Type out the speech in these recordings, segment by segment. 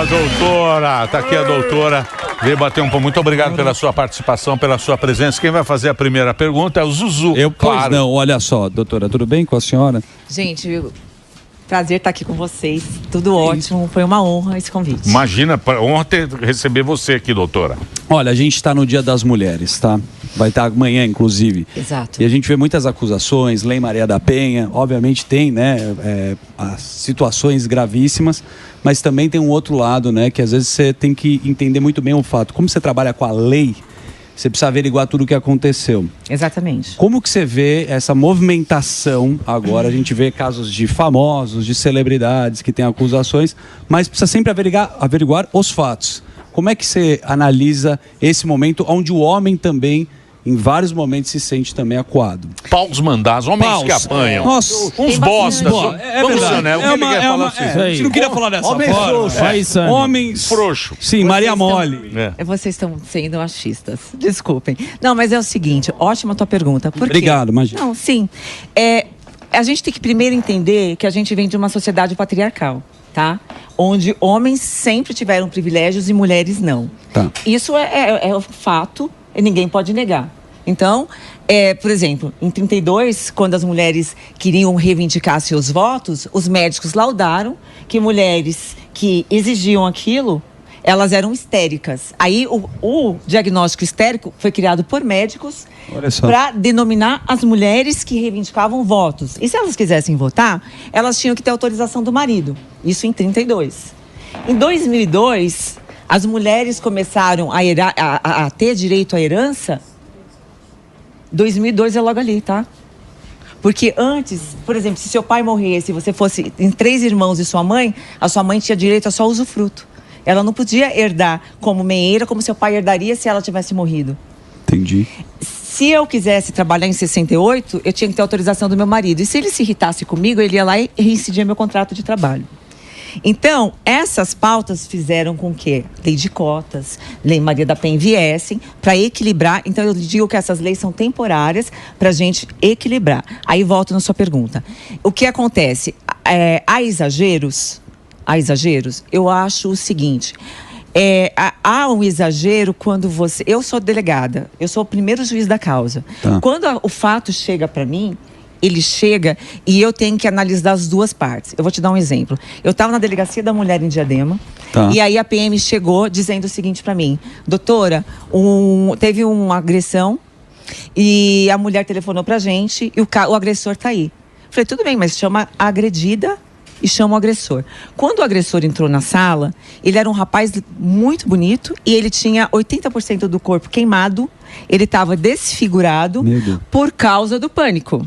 doutora. Tá aqui a doutora. Veio bater um pouco. Muito obrigado pela sua participação, pela sua presença. Quem vai fazer a primeira pergunta é o Zuzu. Pois não, olha só, doutora, tudo bem com a senhora? Gente, prazer estar aqui com vocês. Tudo ótimo. Foi uma honra esse convite. Imagina, honra receber você aqui, doutora. Olha, a gente está no Dia das Mulheres, tá? Vai estar amanhã, inclusive. Exato. E a gente vê muitas acusações, Lei Maria da Penha, obviamente tem, né, as situações gravíssimas, mas também tem um outro lado, né, que às vezes você tem que entender muito bem o fato. Como você trabalha com a lei, você precisa averiguar tudo o que aconteceu. Exatamente. Como que você vê essa movimentação agora? A gente vê casos de famosos, de celebridades que têm acusações, mas precisa sempre averiguar os fatos. Como é que você analisa esse momento onde o homem também, em vários momentos, se sente também acuado? Paus mandados, homens que apanham. Nossa, uns bostas. É verdade. Né? O que ele quer falar assim? A gente não queria falar dessa homem forma. Homens frouxo. Sim, Maria Mole. Vocês estão sendo machistas. Desculpem. Não, mas é o seguinte, ótima a tua pergunta. Por quê? Obrigado, imagina. Não, sim. A gente tem que primeiro entender que a gente vem de uma sociedade patriarcal, tá? Onde homens sempre tiveram privilégios e mulheres não. Tá. Isso é um fato e ninguém pode negar. Então, por exemplo, em 32, quando as mulheres queriam reivindicar seus votos, os médicos laudaram que mulheres que exigiam aquilo, elas eram histéricas. Aí o diagnóstico histérico foi criado por médicos para denominar as mulheres que reivindicavam votos. E se elas quisessem votar, elas tinham que ter autorização do marido. Isso em 32. Em 2002, as mulheres começaram a ter direito à herança. 2002 é logo ali, tá? Porque antes, por exemplo, se seu pai morresse, se você fosse em 3 irmãos e sua mãe, a sua mãe tinha direito a só usufruto. Ela não podia herdar como meieira, como seu pai herdaria se ela tivesse morrido. Entendi. Se eu quisesse trabalhar em 68, eu tinha que ter autorização do meu marido. E se ele se irritasse comigo, ele ia lá e reincidia meu contrato de trabalho. Então, essas pautas fizeram com que lei de cotas, lei Maria da Penha viessem para equilibrar. Então, eu digo que essas leis são temporárias para a gente equilibrar. Aí, volto na sua pergunta. O que acontece? Há exageros? Eu acho o seguinte... há um exagero quando você... Eu sou delegada, eu sou o primeiro juiz da causa. Tá. Quando o fato chega para mim, ele chega e eu tenho que analisar as duas partes. Eu vou te dar um exemplo. Eu estava na Delegacia da Mulher em Diadema, e aí a PM chegou dizendo o seguinte para mim: doutora, teve uma agressão e a mulher telefonou pra gente e o agressor tá aí. Falei, tudo bem, mas chama a agredida e chama o agressor. Quando o agressor entrou na sala, ele era um rapaz muito bonito e ele tinha 80% do corpo queimado, ele estava desfigurado por causa do pânico.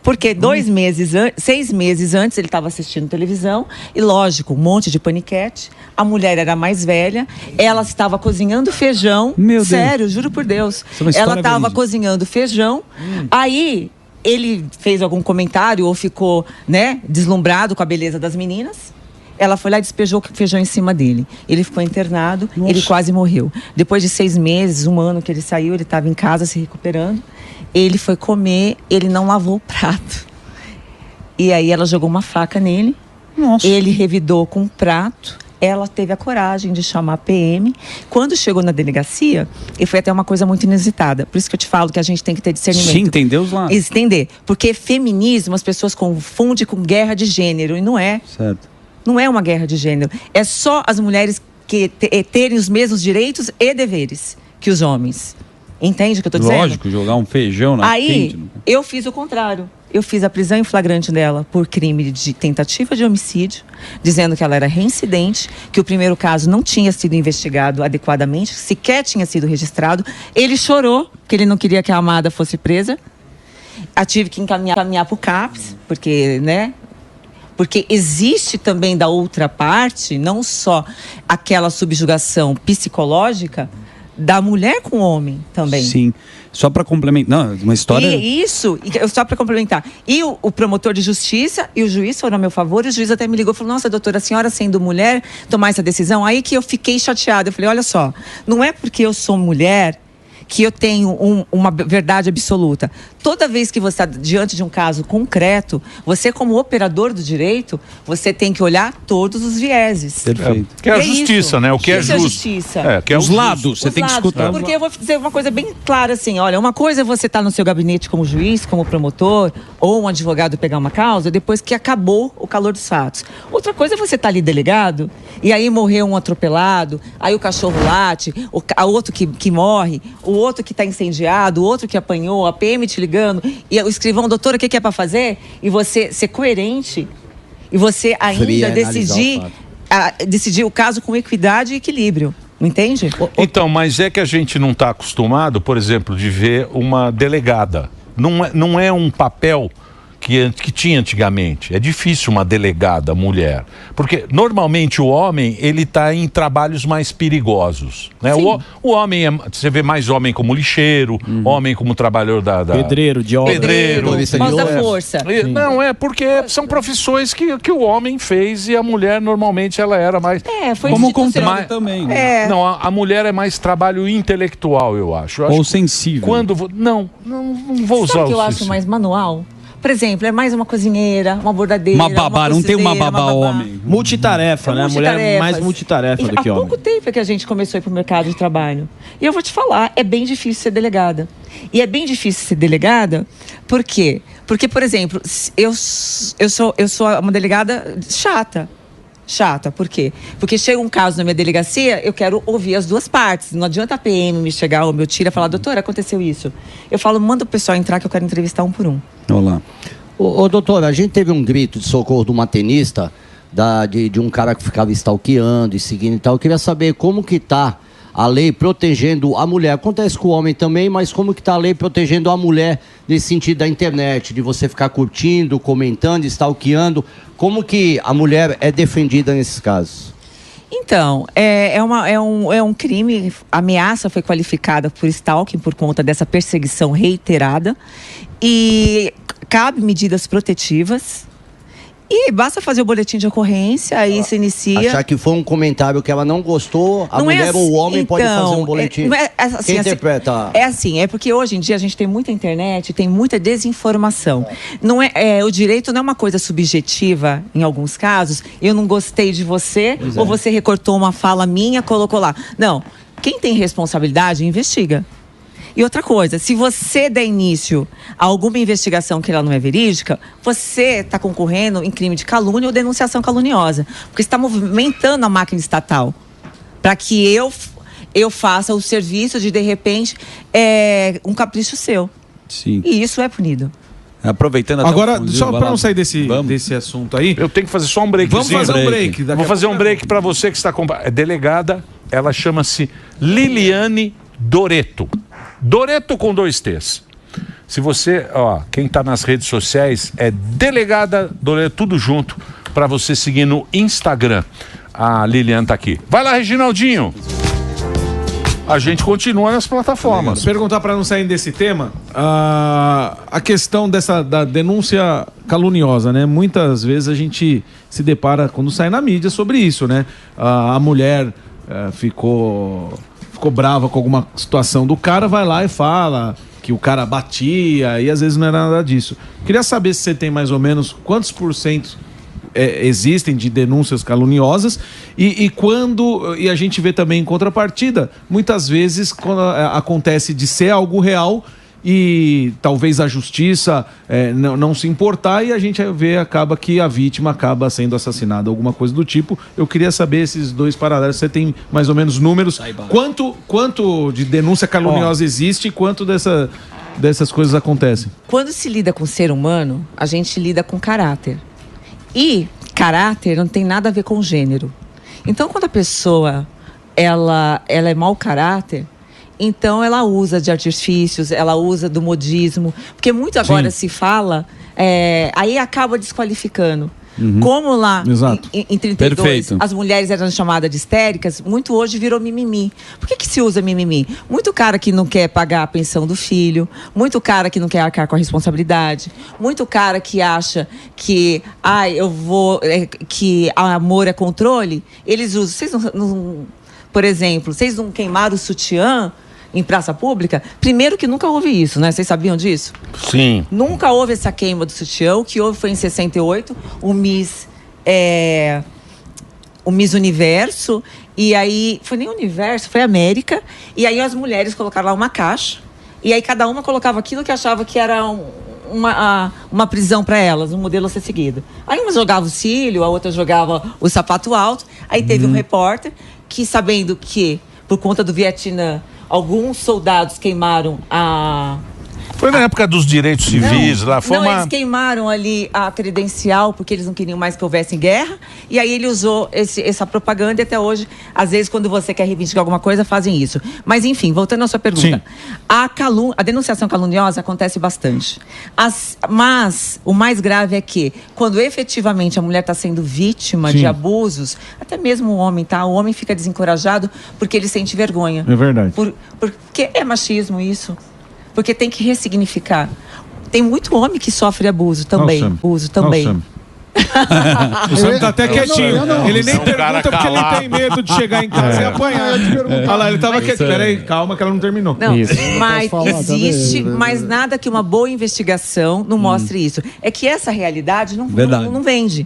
Porque 6 meses antes ele estava assistindo televisão e, lógico, um monte de paniquete. A mulher era mais velha, ela estava cozinhando feijão. Sério, juro por Deus. Ela estava cozinhando feijão, aí... Ele fez algum comentário ou ficou, deslumbrado com a beleza das meninas. Ela foi lá e despejou o feijão em cima dele. Ele ficou internado, ele quase morreu. Depois de 6 meses, 1 ano que ele saiu, ele estava em casa se recuperando. Ele foi comer, ele não lavou o prato. E aí ela jogou uma faca nele. Ele revidou com um prato. Ela teve a coragem de chamar a PM. Quando chegou na delegacia, e foi até uma coisa muito inusitada. Por isso que eu te falo que a gente tem que ter discernimento. Sim, entender os lados. Entender. Porque feminismo, as pessoas confundem com guerra de gênero. E não é. Certo. Não é uma guerra de gênero. É só as mulheres que terem os mesmos direitos e deveres que os homens. Entende o que eu estou dizendo? Lógico, jogar um feijão na Aí, eu fiz o contrário. Eu fiz a prisão em flagrante dela por crime de tentativa de homicídio, dizendo que ela era reincidente, que o primeiro caso não tinha sido investigado adequadamente, sequer tinha sido registrado. Ele chorou, que ele não queria que a amada fosse presa. Eu tive que encaminhar para o CAPS, porque existe também da outra parte, não só aquela subjugação psicológica da mulher com o homem também. Sim. Só para complementar, não, uma história... Só para complementar. E o promotor de justiça e o juiz foram a meu favor, e o juiz até me ligou e falou, nossa, doutora, a senhora sendo mulher, tomar essa decisão? Aí que eu fiquei chateada, eu falei, olha só, não é porque eu sou mulher que eu tenho uma verdade absoluta. Toda vez que você está diante de um caso concreto, você como operador do direito, você tem que olhar todos os vieses. Perfeito. Que é a justiça, né? O que é Isso é justo. justiça. Que é Os lados, você tem que escutar. Porque eu vou dizer uma coisa bem clara assim, olha, uma coisa é você estar no seu gabinete como juiz, como promotor, ou um advogado pegar uma causa, depois que acabou o calor dos fatos. Outra coisa é você estar ali delegado, e aí morreu um atropelado, aí o cachorro late, o outro que morre, o outro que está incendiado, o outro que apanhou, a PM te ligando, e o escrivão, doutora, o que é para fazer? E você ser coerente, e você ainda decidir o caso com equidade e equilíbrio. Entende? Então, mas é que a gente não está acostumado, por exemplo, de ver uma delegada. Não é um papel que tinha antigamente. É difícil uma delegada mulher. Porque, normalmente, o homem, ele está em trabalhos mais perigosos. Né? O homem, você vê mais homem como lixeiro, homem como trabalhador da... Pedreiro, de obra. Pedreiro. Voz da força. Não, é porque são profissões que o homem fez e a mulher, normalmente, ela era mais... Foi como institucional. contrário também. Né? Não, a mulher é mais trabalho intelectual, eu acho. Ou sensível. Não vou usar Sabe o que eu o acho mais manual? Por exemplo, é mais uma cozinheira, uma bordadeira. Uma babá, não tem uma babá homem. Multitarefa, né? A mulher é mais multitarefa do que homem. Há pouco tempo é que a gente começou a ir para o mercado de trabalho. E eu vou te falar, é bem difícil ser delegada. E é bem difícil ser delegada, por quê? Porque, por exemplo, eu sou uma delegada chata. Chata, por quê? Porque chega um caso na minha delegacia, eu quero ouvir as duas partes. Não adianta a PM me chegar ou meu tira e falar, doutora, aconteceu isso. Eu falo, manda o pessoal entrar que eu quero entrevistar um por um. Olá. Ô doutora, a gente teve um grito de socorro de uma tenista, de um cara que ficava stalkeando e seguindo e tal. Eu queria saber como que tá a lei protegendo a mulher. Acontece com o homem também, mas como que tá a lei protegendo a mulher nesse sentido da internet, de você ficar curtindo, comentando, stalkeando. Como que a mulher é defendida nesses casos? Então, é um crime, a ameaça foi qualificada por stalking por conta dessa perseguição reiterada e cabe medidas protetivas e basta fazer o boletim de ocorrência, aí se inicia... Achar que foi um comentário que ela não gostou, a mulher ou o homem pode fazer um boletim. Quem interpreta? É porque hoje em dia a gente tem muita internet, tem muita desinformação. O direito não é uma coisa subjetiva, em alguns casos. Eu não gostei de você, ou você recortou uma fala minha, colocou lá. Não, quem tem responsabilidade, investiga. E outra coisa, se você der início a alguma investigação que ela não é verídica, você está concorrendo em crime de calúnia ou denunciação caluniosa. Porque está movimentando a máquina estatal para que eu faça o serviço de repente, um capricho seu. Sim. E isso é punido. Aproveitando até agora, só para não sair desse assunto aí... Eu tenho que fazer só um breakzinho. Vamos fazer um break. Vou fazer um break para você que está... É delegada, ela chama-se Liliane Doreto. Doreto com 2 T's. Se você, quem está nas redes sociais é delegada Doreto, tudo junto, para você seguir no Instagram. A Liliane está aqui. Vai lá, Reginaldinho. A gente continua nas plataformas. Perguntar para não sair desse tema, a questão da denúncia caluniosa, né? Muitas vezes a gente se depara quando sai na mídia sobre isso, né? A mulher ficou brava com alguma situação do cara, vai lá e fala que o cara batia e às vezes não era nada disso. Queria saber se você tem mais ou menos quantos % existem de denúncias caluniosas e a gente vê também em contrapartida, muitas vezes quando acontece de ser algo real e talvez a justiça não se importar e a gente acaba que a vítima acaba sendo assassinada, alguma coisa do tipo. Eu queria saber esses dois paralelos, você tem mais ou menos números, quanto de denúncia caluniosa existe e quanto dessas coisas acontecem? Quando se lida com o ser humano, a gente lida com caráter. E caráter não tem nada a ver com gênero. Então, quando a pessoa ela é mau caráter, então ela usa de artifícios, ela usa do modismo, porque muito agora se fala, aí acaba desqualificando. Como lá em 32 Perfeito. as mulheres eram chamadas de histéricas, muito hoje virou mimimi. Por que se usa mimimi? Muito cara que não quer pagar a pensão do filho, muito cara que não quer arcar com a responsabilidade, muito cara que acha que que amor é controle. Eles usam, por exemplo, vocês não queimaram o sutiã? em praça pública, primeiro que nunca houve isso, né? Vocês sabiam disso? Sim. Nunca houve essa queima do sutiã. O que houve foi em 68, o Miss Universo, e aí, foi nem Universo, foi América, e aí as mulheres colocaram lá uma caixa, e aí cada uma colocava aquilo que achava que era uma prisão para elas, um modelo a ser seguido. Aí uma jogava o cílio, a outra jogava o sapato alto, aí teve um repórter que, sabendo que, por conta do Vietnã, alguns soldados queimaram Foi na época dos direitos civis, lá foi eles queimaram ali a credencial porque eles não queriam mais que houvesse guerra, e aí ele usou essa propaganda, e até hoje, às vezes, quando você quer reivindicar alguma coisa, fazem isso. Mas, enfim, voltando à sua pergunta. A denunciação caluniosa acontece bastante. Mas o mais grave é que, quando efetivamente a mulher está sendo vítima de abusos, até mesmo o homem, tá? O homem fica desencorajado porque ele sente vergonha. É verdade. Porque é machismo isso. Porque tem que ressignificar. Tem muito homem que sofre abuso também. O Sam tá até quietinho. Ele nem pergunta porque ele tem medo de chegar em casa e apanhar. Olha lá, ele tava quietinho. Peraí, calma que ela não terminou. Não, mas existe, mas nada que uma boa investigação não mostre isso. É que essa realidade não vende.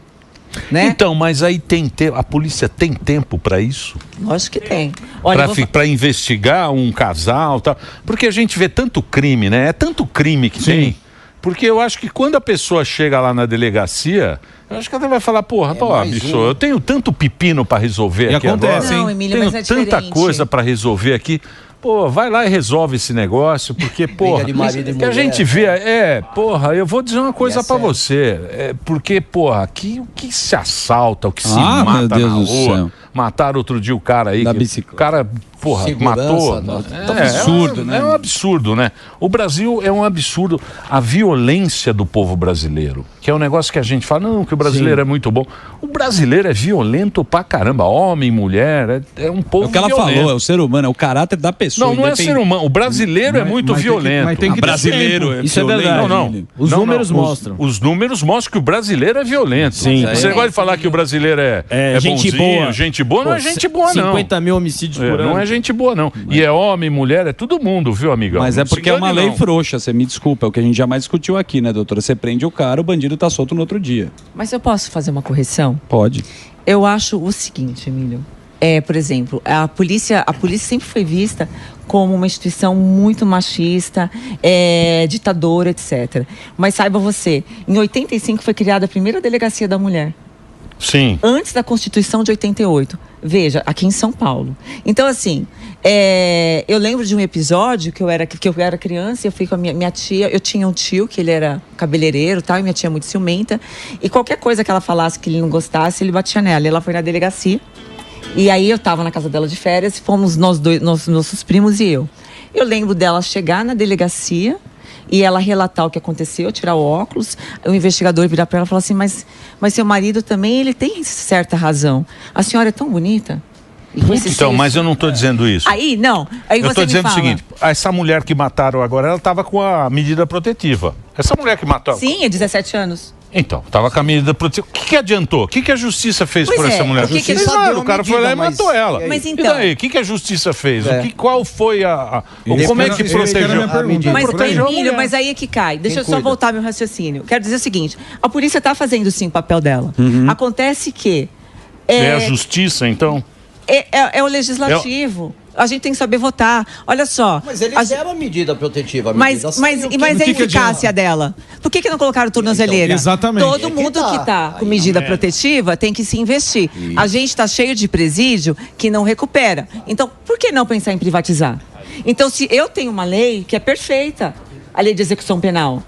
Né? Então, mas aí a polícia tem tempo para isso? Lógico que tem. Olha, para investigar um casal, tal. Porque a gente vê tanto crime, né? É tanto crime que tem. Porque eu acho que quando a pessoa chega lá na delegacia, eu acho que ela vai falar, bicho, eu tenho tanto pepino para resolver aqui acontece, agora. Não, Emílio, tenho mas é tanta diferente. coisa para resolver aqui. Vai lá e resolve esse negócio, porque, que a gente vê, eu vou dizer uma coisa pra você, porque, o que se assalta, o que se mata na rua, mataram outro dia o cara aí, o cara, matou, absurdo, né? É um absurdo, né? O Brasil é um absurdo, a violência do povo brasileiro, que é um negócio que a gente fala, não, que o brasileiro é muito bom, o brasileiro é violento pra caramba, homem, mulher, é um povo violento. É o que ela falou, é o ser humano, é o caráter da pessoa. Não é ser humano. O brasileiro é muito violento. Mas tem que brasileiro Isso é verdade. Não. Os números mostram. Os números mostram que o brasileiro é violento. Sim. Você gosta de falar que o brasileiro é gente bonzinho, boa. gente boa, não é gente boa, não. 50 mil homicídios por ano. Não é gente boa, não. E é homem, mulher, é todo mundo, viu, amigão? Mas é porque é uma lei frouxa, você me desculpa, é o que a gente jamais discutiu aqui, né, doutora? Você prende o cara, o bandido tá solto no outro dia. Mas eu posso fazer uma correção? Pode. Eu acho o seguinte, Emílio. Por exemplo, a polícia sempre foi vista como uma instituição muito machista, ditadora, etc. Mas saiba você, em 85 foi criada a primeira delegacia da mulher. Sim. Antes da Constituição de 88. Veja, aqui em São Paulo. Então, assim, eu lembro de um episódio que eu era criança e eu fui com a minha tia. Eu tinha um tio que ele era cabeleireiro e tal, e minha tia muito ciumenta. E qualquer coisa que ela falasse que ele não gostasse, ele batia nela. E ela foi na delegacia. E aí eu tava na casa dela de férias, fomos nós dois, nossos primos e eu. Eu lembro dela chegar na delegacia e ela relatar o que aconteceu, tirar o óculos, o investigador virar para ela e falar assim, mas seu marido também, ele tem certa razão. A senhora é tão bonita. Então, mas eu não estou dizendo isso. Aí eu estou dizendo o seguinte, essa mulher que mataram agora, ela estava com a medida protetiva. Essa mulher que matou... Sim, é 17 anos. Então, estava com a medida protetiva. O que adiantou? O que a justiça fez por essa mulher? O cara foi lá e matou ela. Mas então... E daí? O que a justiça fez? Qual foi como é que protegeu? Mas aí é que cai. Deixa eu só voltar meu raciocínio. Quero dizer o seguinte, a polícia está fazendo sim o papel dela. Acontece que... É a justiça, então? É o legislativo. A gente tem que saber votar. Olha só. Mas eles deram a medida protetiva. Mas a eficácia dela? Por que não colocaram tornozeleira? Então, exatamente. Todo mundo que está com medida protetiva tem que se investir. Isso. A gente está cheio de presídio que não recupera. Então, por que não pensar em privatizar? Então, se eu tenho uma lei que é perfeita, a lei de execução penal,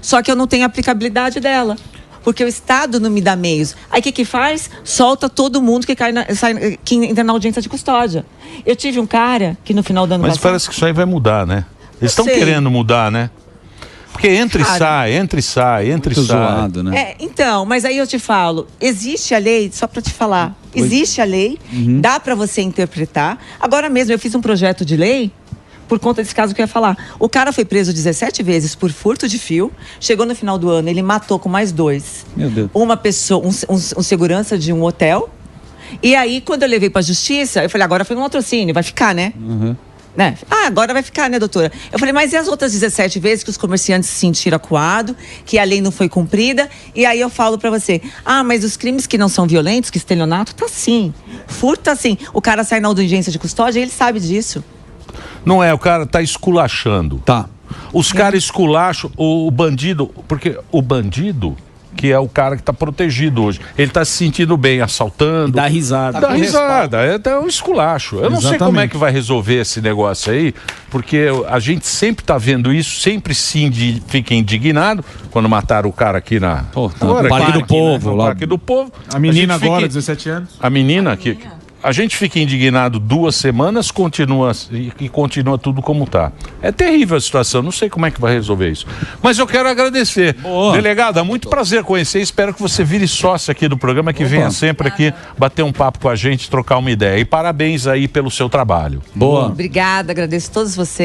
só que eu não tenho a aplicabilidade dela. Porque o Estado não me dá meios. Aí o que faz? Solta todo mundo que que entra na audiência de custódia. Eu tive um cara que no final do ano passado... Mas parece que isso aí vai mudar, né? Eles estão querendo mudar, né? Porque entra e sai. Zoado, né? Então, mas aí eu te falo, existe a lei, só para te falar, existe a lei, dá para você interpretar. Agora mesmo eu fiz um projeto de lei por conta desse caso que eu ia falar. O cara foi preso 17 vezes por furto de fio. Chegou no final do ano, ele matou com mais 2. Meu Deus. Uma pessoa, um segurança de um hotel. E aí, quando eu levei pra justiça, eu falei, agora foi um latrocínio, vai ficar, né? Né? Ah, agora vai ficar, né, doutora? Eu falei, mas e as outras 17 vezes que os comerciantes se sentiram acuados, que a lei não foi cumprida? E aí eu falo pra você, mas os crimes que não são violentos, que estelionato, tá sim. Furto, tá sim. O cara sai na audiência de custódia, ele sabe disso. Não é, o cara tá esculachando. Tá. Os caras esculacham o bandido, porque o bandido, que é o cara que está protegido hoje, ele está se sentindo bem, assaltando. Dá risada. Dá risada, é um esculacho. Eu não sei como é que vai resolver esse negócio aí, porque a gente sempre está vendo isso, sempre fica indignado quando mataram o cara aqui na... no Parque do Povo. No Parque do Povo. A menina gente agora, 17 anos. A menina que... A gente fica indignado 2 semanas, continua tudo como está. É terrível a situação, não sei como é que vai resolver isso. Mas eu quero agradecer. Boa. Delegada, muito prazer conhecer. Espero que você vire sócio aqui do programa, que venha sempre aqui bater um papo com a gente, trocar uma ideia. E parabéns aí pelo seu trabalho. Boa. Obrigada, agradeço a todos vocês.